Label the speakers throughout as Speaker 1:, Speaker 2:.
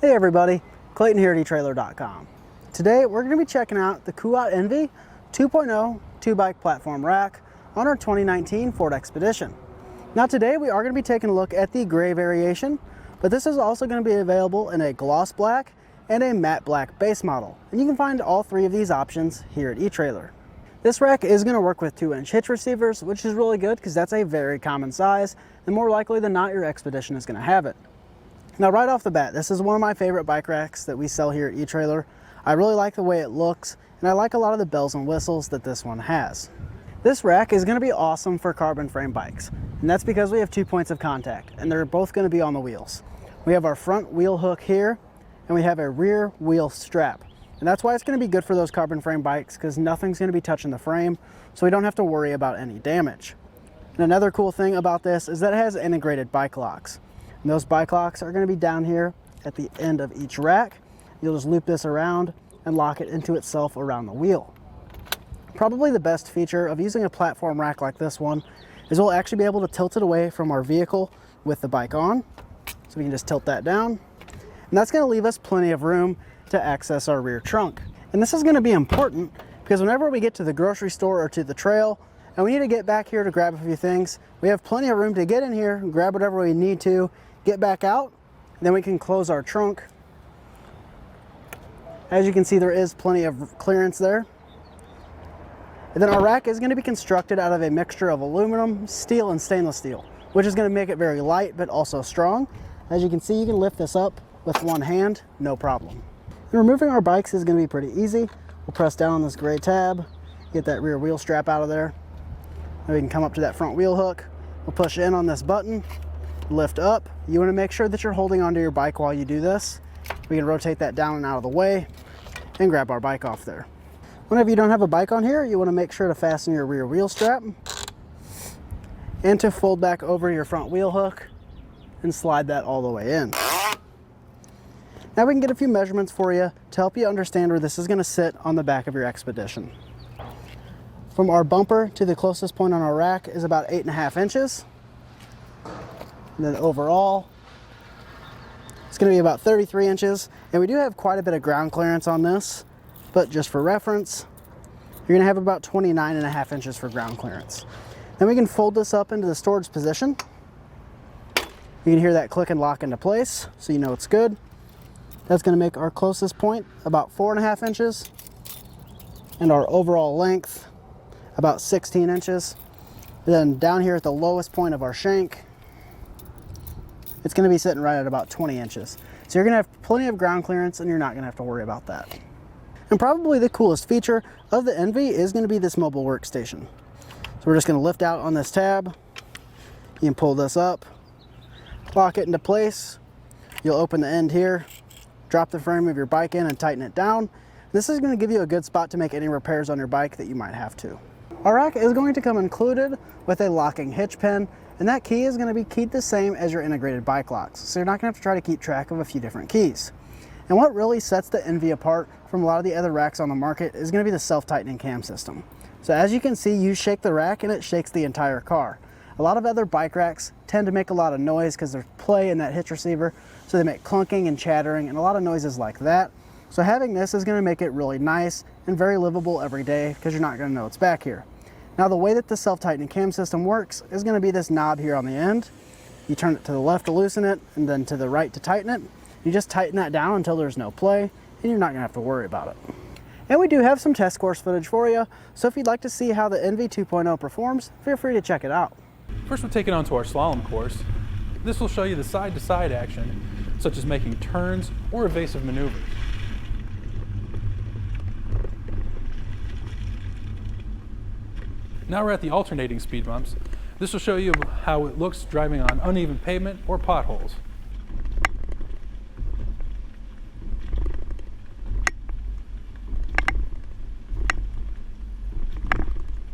Speaker 1: Hey everybody, Clayton here at etrailer.com. Today we're going to be checking out the Kuat NV 2.0 2-bike platform rack on our 2019 Ford Expedition. Now today we are going to be taking a look at the gray variation, but this is also going to be available in a gloss black and a matte black base model. And you can find all three of these options here at eTrailer. This rack is going to work with 2-inch hitch receivers, which is really good because that's a very common size, and more likely than not your Expedition is going to have it. Now right off the bat, this is one of my favorite bike racks that we sell here at eTrailer. I really like the way it looks, and I like a lot of the bells and whistles that this one has. This rack is going to be awesome for carbon frame bikes, and that's because we have 2 points of contact, and they're both going to be on the wheels. We have our front wheel hook here, and we have a rear wheel strap. And that's why it's going to be good for those carbon frame bikes, because nothing's going to be touching the frame, so we don't have to worry about any damage. And another cool thing about this is that it has integrated bike locks. And those bike locks are going to be down here at the end of each rack. You'll just loop this around and lock it into itself around the wheel. Probably the best feature of using a platform rack like this one is we'll actually be able to tilt it away from our vehicle with the bike on. So we can just tilt that down. And that's going to leave us plenty of room to access our rear trunk. And this is going to be important because whenever we get to the grocery store or to the trail and we need to get back here to grab a few things, we have plenty of room to get in here, grab whatever we need to, get back out, and then we can close our trunk. As you can see, there is plenty of clearance there. And then our rack is going to be constructed out of a mixture of aluminum, steel, and stainless steel, which is going to make it very light but also strong. As you can see, you can lift this up with one hand, no problem. And removing our bikes is going to be pretty easy. We'll press down on this gray tab, get that rear wheel strap out of there. Then we can come up to that front wheel hook. We'll push in on this button, lift up. You want to make sure that you're holding onto your bike while you do this. We can rotate that down and out of the way and grab our bike off there. Whenever you don't have a bike on here, you want to make sure to fasten your rear wheel strap and to fold back over your front wheel hook and slide that all the way in. Now we can get a few measurements for you to help you understand where this is going to sit on the back of your Expedition. From our bumper to the closest point on our rack is about 8.5 inches. And then overall, it's going to be about 33 inches. And we do have quite a bit of ground clearance on this, but just for reference, you're going to have about 29.5 inches for ground clearance. Then we can fold this up into the storage position. You can hear that click and lock into place, so you know it's good. That's going to make our closest point about 4.5 inches, and our overall length about 16 inches. Then down here at the lowest point of our shank, it's going to be sitting right at about 20 inches. So you're going to have plenty of ground clearance, and you're not going to have to worry about that. And probably the coolest feature of the NV is going to be this mobile workstation. So we're just going to lift out on this tab. You can pull this up, lock it into place. You'll open the end here, drop the frame of your bike in and tighten it down. This is going to give you a good spot to make any repairs on your bike that you might have to. Our rack is going to come included with a locking hitch pin, and that key is going to be keyed the same as your integrated bike locks. So you're not going to have to try to keep track of a few different keys. And what really sets the NV apart from a lot of the other racks on the market is going to be the self-tightening cam system. So as you can see, you shake the rack and it shakes the entire car. A lot of other bike racks tend to make a lot of noise because there's play in that hitch receiver, so they make clunking and chattering and a lot of noises like that. So having this is going to make it really nice and very livable every day because you're not going to know it's back here. Now the way that the self-tightening cam system works is going to be this knob here on the end. You turn it to the left to loosen it and then to the right to tighten it. You just tighten that down until there's no play and you're not going to have to worry about it. And we do have some test course footage for you, so if you'd like to see how the NV 2.0 performs, feel free to check it out.
Speaker 2: First, we'll take it onto our slalom course. This will show you the side-to-side action, such as making turns or evasive maneuvers. Now we're at the alternating speed bumps. This will show you how it looks driving on uneven pavement or potholes.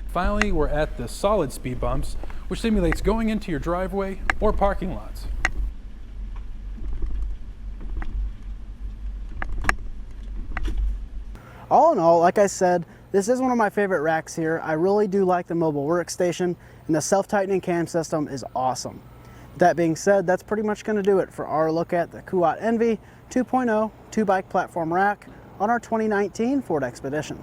Speaker 2: Finally, we're at the solid speed bumps, which simulates going into your driveway or parking lots.
Speaker 1: All in all, like I said, this is one of my favorite racks here. I really do like the mobile workstation, and the self-tightening cam system is awesome. That being said, that's pretty much going to do it for our look at the Kuat NV 2.0 2-bike platform rack on our 2019 Ford Expedition.